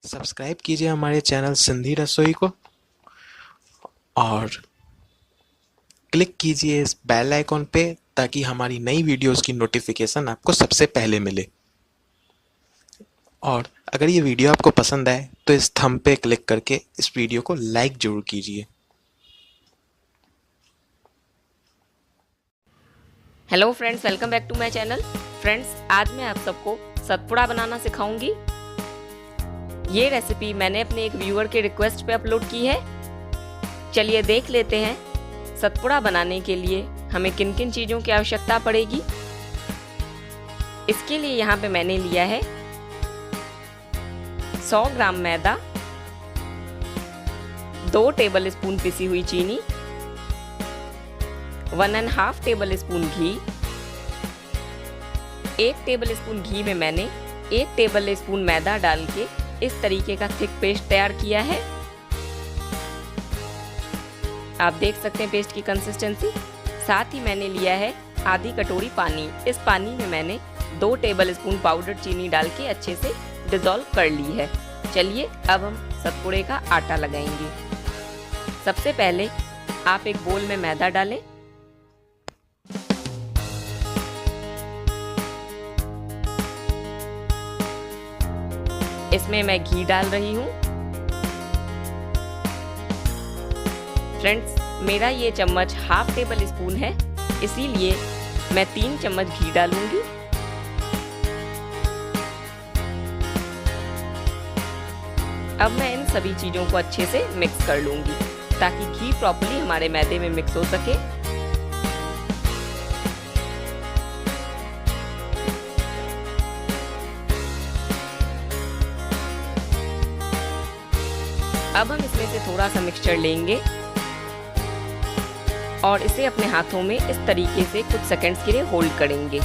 Subscribe कीजिए हमारे channel Sindhi रसोई को और क्लिक कीजिए इस बेल आइकॉन पे ताकि हमारी नई वीडियोस की नोटिफिकेशन आपको सबसे पहले मिले। और अगर ये वीडियो आपको पसंद आए तो इस थंब पे क्लिक करके इस वीडियो को लाइक जरूर कीजिए। Hello friends, welcome back to my channel. Friends, आज मैं आप सबको सतपुड़ा बनाना सिखाऊंगी। ये रेसिपी मैंने अपने एक व्यूअर के रिक्वेस्ट पे अपलोड की है। चलिए देख लेते हैं सतपुड़ा बनाने के लिए हमें किन किन चीज़ों की आवश्यकता पड़ेगी। इसके लिए यहाँ पे मैंने लिया है 100 ग्राम मैदा, 2 टेबल स्पून पिसी हुई चीनी, 1.5 टेबल स्पून घी। 1 टेबल स्पून घी में मैंने 1 टेबल स्पून मैदा डाल के इस तरीके का थिक पेस्ट तैयार किया है। आप देख सकते हैं पेस्ट की कंसिस्टेंसी। साथ ही मैंने लिया है आधी कटोरी पानी। इस पानी में मैंने 2 टेबल स्पून पाउडर चीनी डाल के अच्छे से डिज़ोल्व कर ली है। चलिए अब हम सतपुड़े का आटा लगाएंगे। सबसे पहले आप एक बोल में मैदा डालें। इसमें मैं घी डाल रही हूँ। फ्रेंड्स, मेरा ये चम्मच 1/2 टेबल स्पून है, इसीलिए मैं 3 चम्मच घी डालूंगी। अब मैं इन सभी चीजों को अच्छे से मिक्स कर लूंगी ताकि घी प्रॉपर्ली हमारे मैदे में मिक्स हो सके। अब हम इसमें से थोड़ा सा मिक्सचर लेंगे और इसे अपने हाथों में इस तरीके से कुछ सेकंड्स के लिए होल्ड करेंगे।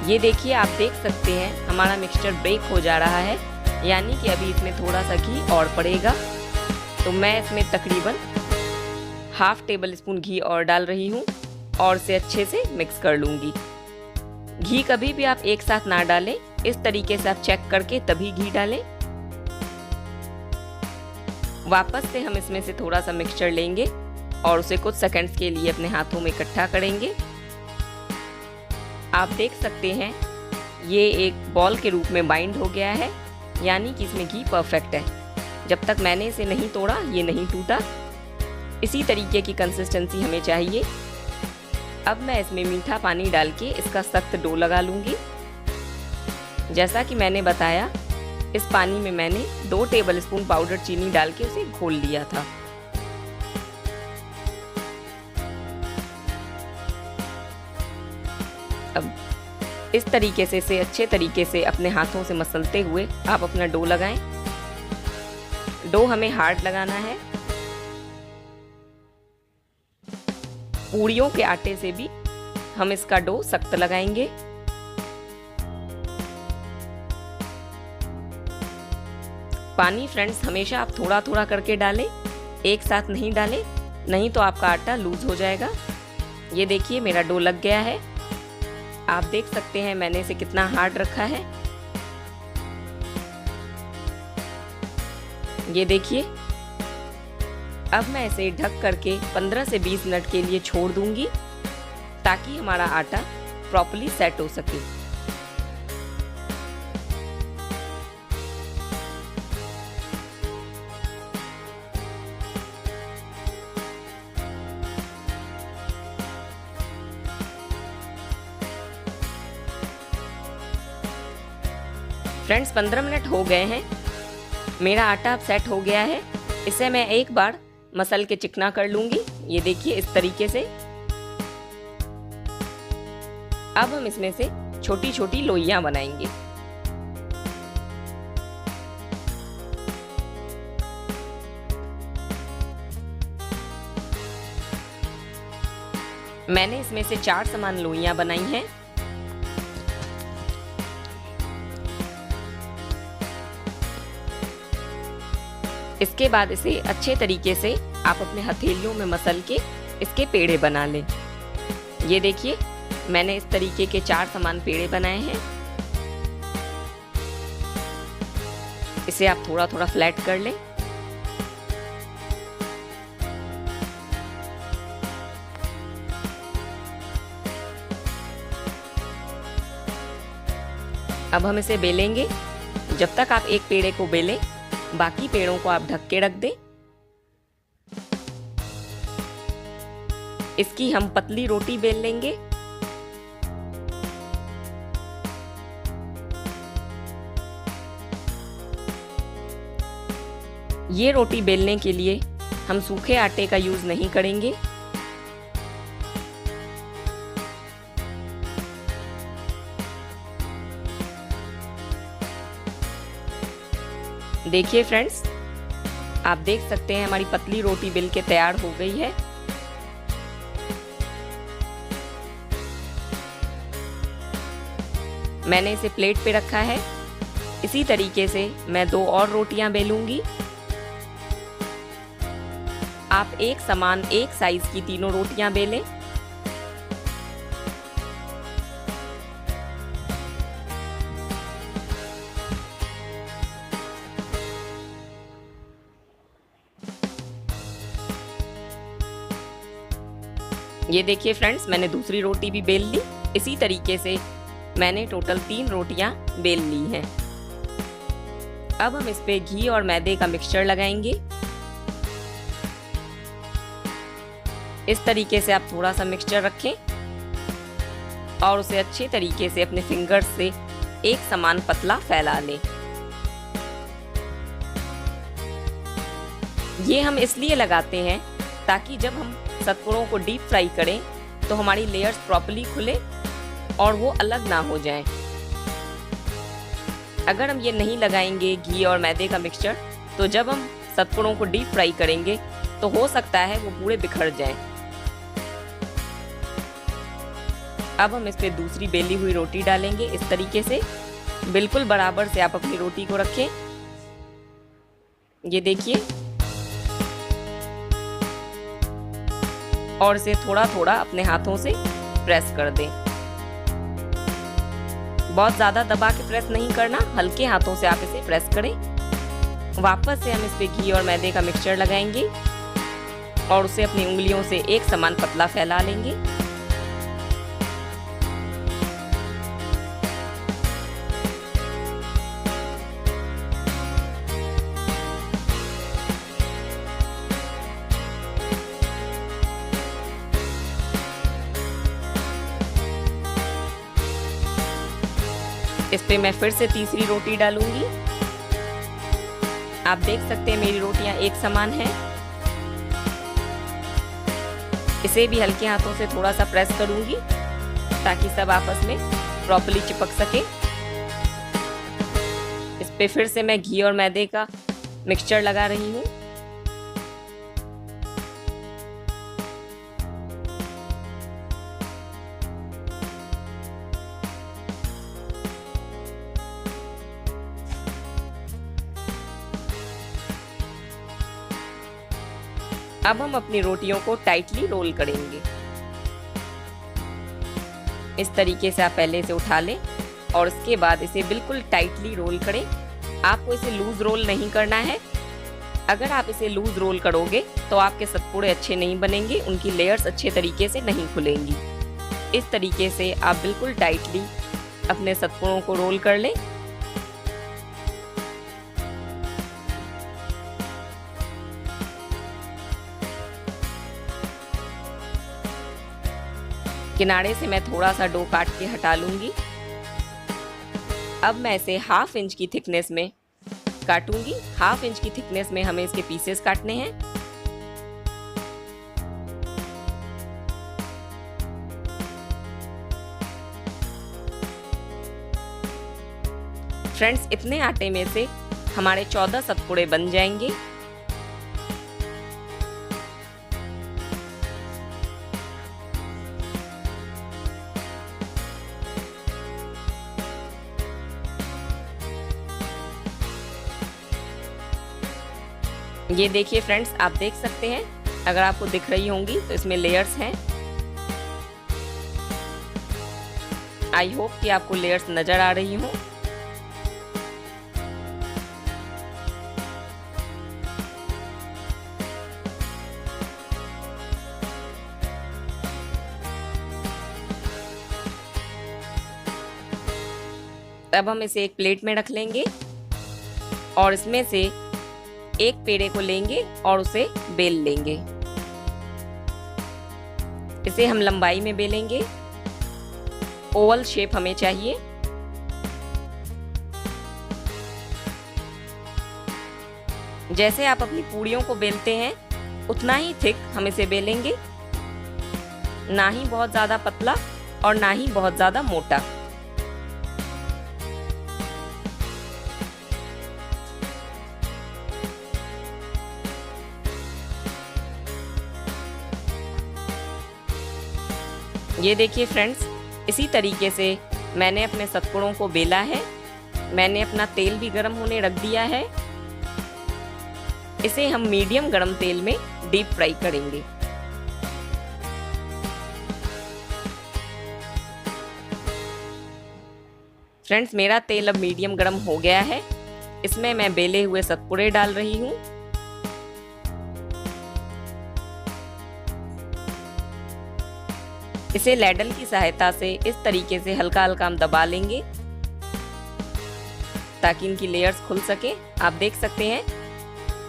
ये देखिए, आप देख सकते हैं हमारा मिक्सचर ब्रेक हो जा रहा है, यानी कि अभी इसमें थोड़ा सा घी और पड़ेगा। तो मैं इसमें तकरीबन 1/2 टेबल स्पून घी और डाल रही हूँ और इसे अच्छे से मिक्स कर लूँगी। घी कभी भी आप एक साथ ना डालें, इस तरीके से आप चेक करके तभी घी डालें। वापस से हम इसमें से थोड़ा सा मिक्सचर लेंगे और उसे कुछ सेकंड्स के लिए अपने हाथों में इकट्ठा करेंगे। आप देख सकते हैं ये एक बॉल के रूप में बाइंड हो गया है, यानी कि इसमें घी परफेक्ट है। जब तक मैंने इसे नहीं तोड़ा ये नहीं टूटा। इसी तरीके की कंसिस्टेंसी हमें चाहिए। अब मैं इसमें मीठा पानी डाल के इसका सख्त डो लगा लूँगी। जैसा कि मैंने बताया, इस पानी में मैंने 2 टेबल स्पून पाउडर चीनी डाल के उसे घोल लिया था। अब इस तरीके से इसे अच्छे तरीके से अपने हाथों से मसलते हुए आप अपना डो लगाएं। डो हमें हार्ड लगाना है। पूड़ियों के आटे से भी हम इसका डो सख्त लगाएंगे। पानी फ्रेंड्स हमेशा आप थोड़ा थोड़ा करके डालें, एक साथ नहीं डालें, नहीं तो आपका आटा लूज हो जाएगा। ये देखिए मेरा डो लग गया है। आप देख सकते हैं मैंने इसे कितना हार्ड रखा है। ये देखिए, अब मैं इसे ढक करके 15 से 20 मिनट के लिए छोड़ दूंगी ताकि हमारा आटा प्रॉपर्ली सेट हो सके। फ्रेंड्स, 15 मिनट हो गए हैं। मेरा आटा अब सेट हो गया है। इसे मैं एक बार मसल के चिकना कर लूंगी। ये देखिए इस तरीके से। अब हम इसमें से छोटी छोटी लोइयां बनाएंगे। मैंने इसमें से 4 समान लोइयां बनाई हैं। इसके बाद इसे अच्छे तरीके से आप अपने हथेलियों में मसल के इसके पेड़े बना लें। ये देखिए मैंने इस तरीके के 4 समान पेड़े बनाए हैं। इसे आप थोड़ा थोड़ा फ्लैट कर लें। अब हम इसे बेलेंगे। जब तक आप एक पेड़े को बेलें, बाकी पेड़ों को आप ढक के रख दें। इसकी हम पतली रोटी बेल लेंगे। ये रोटी बेलने के लिए हम सूखे आटे का यूज नहीं करेंगे। देखिए फ्रेंड्स, आप देख सकते हैं हमारी पतली रोटी बेल के तैयार हो गई है। मैंने इसे प्लेट पे रखा है। इसी तरीके से मैं 2 और रोटियां बेलूंगी। आप एक समान एक साइज की तीनों रोटियां बेलें। ये देखिए फ्रेंड्स, मैंने दूसरी रोटी भी बेल ली। इसी तरीके से मैंने टोटल 3 रोटियां बेल ली हैं। अब हम इस पे घी और मैदे का मिक्सचर लगाएंगे। इस तरीके से आप थोड़ा सा मिक्सचर रखें और उसे अच्छे तरीके से अपने फिंगर्स से एक समान पतला फैला लें। ये हम इसलिए लगाते हैं ताकि जब हम सतपुड़ों को डीप फ्राई करें तो हमारी लेयर्स प्रॉपर्ली खुले और वो अलग ना हो जाएं। अगर हम ये नहीं लगाएंगे घी और मैदे का मिक्सचर, तो जब हम सतपुड़ों को डीप फ्राई करेंगे तो हो सकता है वो पूरे बिखर जाएं। अब हम इस पे दूसरी बेली हुई रोटी डालेंगे। इस तरीके से बिल्कुल बराबर से आप अपनी रोटी को रखें। ये देखिए, और इसे थोड़ा थोड़ा अपने हाथों से प्रेस कर दें। बहुत ज्यादा दबा के प्रेस नहीं करना, हल्के हाथों से आप इसे प्रेस करें। वापस से हम इस पे घी और मैदे का मिक्सचर लगाएंगे और उसे अपनी उंगलियों से एक समान पतला फैला लेंगे। इस पे मैं फिर से तीसरी रोटी डालूंगी। आप देख सकते हैं मेरी रोटियां एक समान हैं। इसे भी हल्के हाथों से थोड़ा सा प्रेस करूंगी ताकि सब आपस में प्रॉपर्ली चिपक सके। इस पे फिर से मैं घी और मैदे का मिक्सचर लगा रही हूँ। अब हम अपनी रोटियों को टाइटली रोल करेंगे। इस तरीके से आप पहले इसे उठा लें और उसके बाद इसे बिल्कुल टाइटली रोल करें। आपको इसे लूज रोल नहीं करना है। अगर आप इसे लूज रोल करोगे तो आपके सतपुड़े अच्छे नहीं बनेंगे, उनकी लेयर्स अच्छे तरीके से नहीं खुलेंगी। इस तरीके से आप बिल्कुल टाइटली अपने सतपुड़ों को रोल कर लें। किनारे से मैं थोड़ा सा डो काट के हटा लूंगी। अब मैं इसे 1/2 इंच की थिकनेस में काटूंगी। 1/2 इंच की थिकनेस में हमें इसके पीसेस काटने हैं। फ्रेंड्स, इतने आटे में से हमारे 14 सतपुड़े बन जाएंगे। ये देखिए फ्रेंड्स, आप देख सकते हैं, अगर आपको दिख रही होंगी तो इसमें लेयर्स हैं। आई होप कि आपको लेयर्स नजर आ रही हों। अब हम इसे एक प्लेट में रख लेंगे और इसमें से एक पेड़े को लेंगे और उसे बेल लेंगे। इसे हम लंबाई में बेलेंगे, ओवल शेप हमें चाहिए। जैसे आप अपनी पूड़ियों को बेलते हैं उतना ही थिक हम इसे बेलेंगे, ना ही बहुत ज्यादा पतला और ना ही बहुत ज्यादा मोटा। ये देखिए फ्रेंड्स, इसी तरीके से मैंने अपने सतपुड़ों को बेला है। मैंने अपना तेल भी गर्म होने रख दिया है। इसे हम मीडियम गरम तेल में डीप फ्राई करेंगे। फ्रेंड्स, मेरा तेल अब मीडियम गरम हो गया है। इसमें मैं बेले हुए सतपुड़े डाल रही हूँ। इसे लैडल की सहायता से इस तरीके से हल्का हल्का हम दबा लेंगे ताकि इनकी लेयर्स खुल सके। आप देख सकते हैं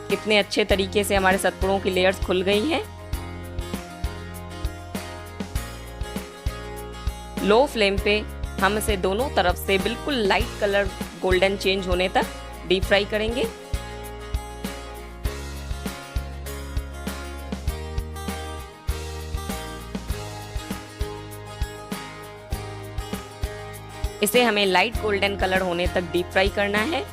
कितने अच्छे तरीके से हमारे सतपुड़ों की लेयर्स खुल गई हैं। लो फ्लेम पे हम इसे दोनों तरफ से बिल्कुल लाइट कलर गोल्डन चेंज होने तक डीप फ्राई करेंगे। इसे हमें लाइट गोल्डन कलर होने तक डीप फ्राई करना है।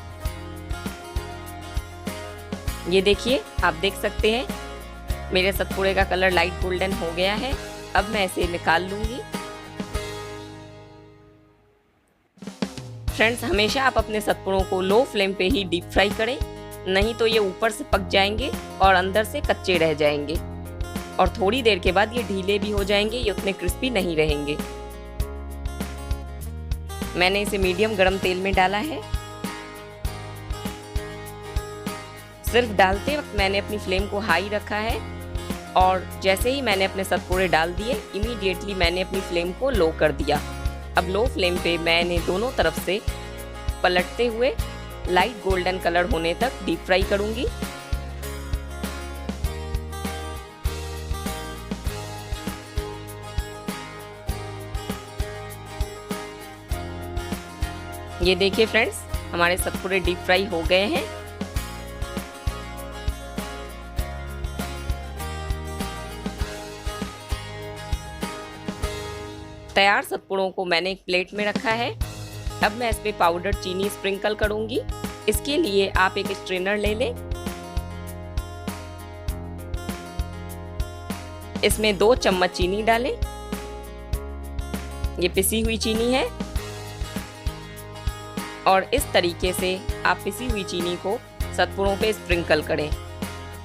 ये देखिए, आप देख सकते हैं मेरे सतपुड़े का कलर लाइट गोल्डन हो गया है। अब मैं इसे निकाल लूंगी। फ्रेंड्स, हमेशा आप अपने सतपुड़ों को लो फ्लेम पे ही डीप फ्राई करें, नहीं तो ये ऊपर से पक जाएंगे और अंदर से कच्चे रह जाएंगे और थोड़ी देर के बाद ये ढीले भी हो जाएंगे, ये उतने क्रिस्पी नहीं रहेंगे। मैंने इसे मीडियम गरम तेल में डाला है। सिर्फ डालते वक्त मैंने अपनी फ्लेम को हाई रखा है और जैसे ही मैंने अपने सतपुड़े डाल दिए इमीडिएटली मैंने अपनी फ्लेम को लो कर दिया। अब लो फ्लेम पे मैंने दोनों तरफ से पलटते हुए लाइट गोल्डन कलर होने तक डीप फ्राई करूंगी। ये देखिए फ्रेंड्स, हमारे सतपुड़े डीप फ्राई हो गए हैं। तैयार सतपुड़ों को मैंने एक प्लेट में रखा है। अब मैं इस पे पाउडर चीनी स्प्रिंकल करूंगी। इसके लिए आप एक स्ट्रेनर ले लें। इसमें 2 चम्मच चीनी डालें। ये पिसी हुई चीनी है और इस तरीके से आप पिसी हुई चीनी को सतपुड़ों पे स्प्रिंकल करें।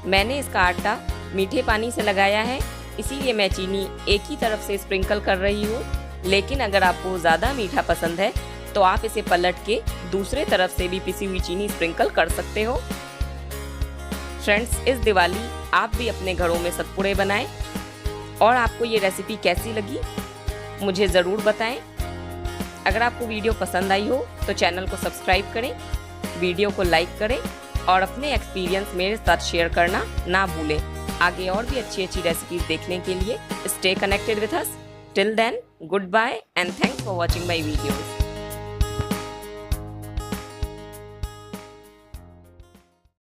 मैंने इसका आटा मीठे पानी से लगाया है, इसीलिए मैं चीनी एक ही तरफ से स्प्रिंकल कर रही हूँ। लेकिन अगर आपको ज़्यादा मीठा पसंद है तो आप इसे पलट के दूसरे तरफ से भी पिसी हुई चीनी स्प्रिंकल कर सकते हो। फ्रेंड्स, इस दिवाली आप भी अपने घरों में सतपुड़े बनाएं और आपको ये रेसिपी कैसी लगी मुझे ज़रूर बताएं। अगर आपको वीडियो पसंद आई हो तो चैनल को सब्सक्राइब करें, वीडियो को लाइक करें और अपने एक्सपीरियंस मेरे साथ शेयर करना ना भूलें। आगे और भी अच्छी अच्छी रेसिपीज देखने के लिए stay connected with us. Till then, good bye and thanks for watching my videos.